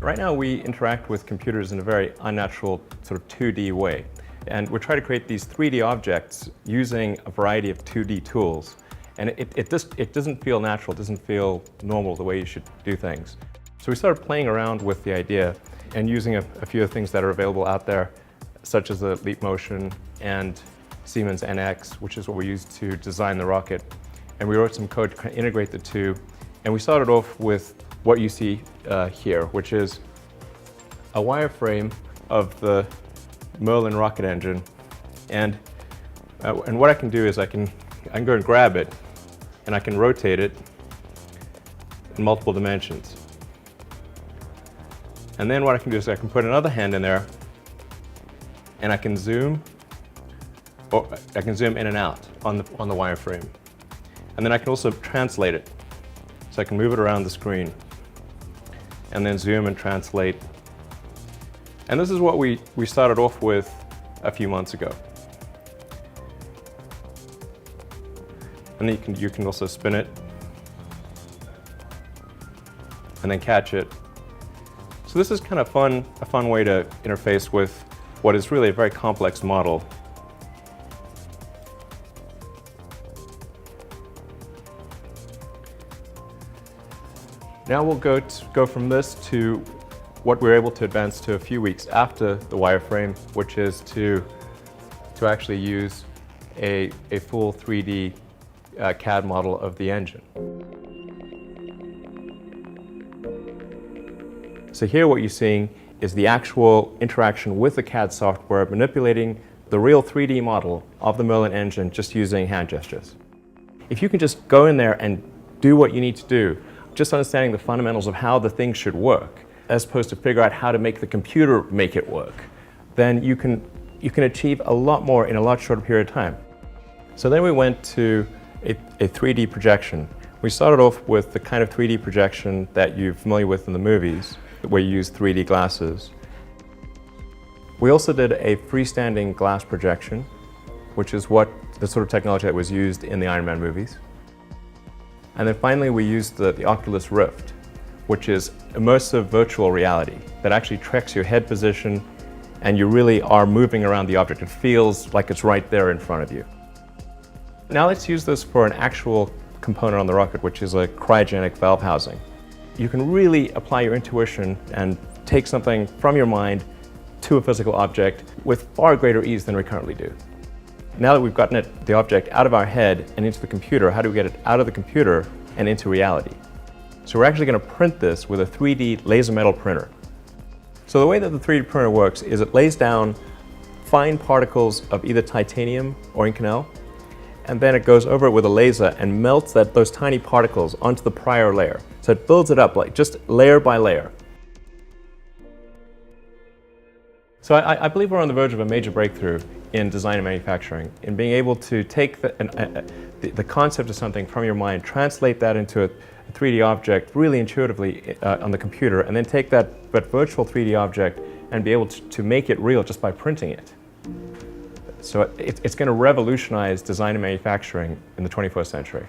Right now we interact with computers in a very unnatural sort of 2D way. And we're trying to create these 3D objects using a variety of 2D tools. And it doesn't feel natural, it doesn't feel normal the way you should do things. So we started playing around with the idea and using a few of the things that are available out there, such as the Leap Motion and Siemens NX, which is what we used to design the rocket. And we wrote some code to kind of integrate the two. And we started off with what you see here, which is a wireframe of the Merlin rocket engine. And what I can do is I can go and grab it, and I can rotate it in multiple dimensions. And then what I can do is I can put another hand in there, and I can zoom, or I can zoom in and out on the wireframe. And then I can also translate it. So I can move it around the screen, and then zoom and translate. And this is what we started off with a few months ago. And then you can also spin it, and then catch it. So this is kind of a fun way to interface with what is really a very complex model. Now we'll go from this to what we're able to advance to a few weeks after the wireframe, which is to actually use a full 3D CAD model of the engine. So here what you're seeing is the actual interaction with the CAD software manipulating the real 3D model of the Merlin engine just using hand gestures. If you can just go in there and do what you need to do, just understanding the fundamentals of how the thing should work, as opposed to figure out how to make the computer make it work, then you can achieve a lot more in a lot shorter period of time. So then we went to a 3D projection. We started off with the kind of 3D projection that you're familiar with in the movies, where you use 3D glasses. We also did a freestanding glass projection, which is what the sort of technology that was used in the Iron Man movies. And then finally we used the Oculus Rift, which is immersive virtual reality that actually tracks your head position, and you really are moving around the object. It feels like it's right there in front of you. Now let's use this for an actual component on the rocket, which is a cryogenic valve housing. You can really apply your intuition and take something from your mind to a physical object with far greater ease than we currently do. Now that we've gotten the object out of our head and into the computer, how do we get it out of the computer and into reality? So we're actually going to print this with a 3D laser metal printer. So the way that the 3D printer works is it lays down fine particles of either titanium or Inconel, and then it goes over it with a laser and melts those tiny particles onto the prior layer. So it builds it up like just layer by layer. So I believe we're on the verge of a major breakthrough in design and manufacturing, in being able to take the concept of something from your mind, translate that into a 3D object really intuitively on the computer, and then take that virtual 3D object and be able to make it real just by printing it. So it's going to revolutionize design and manufacturing in the 21st century.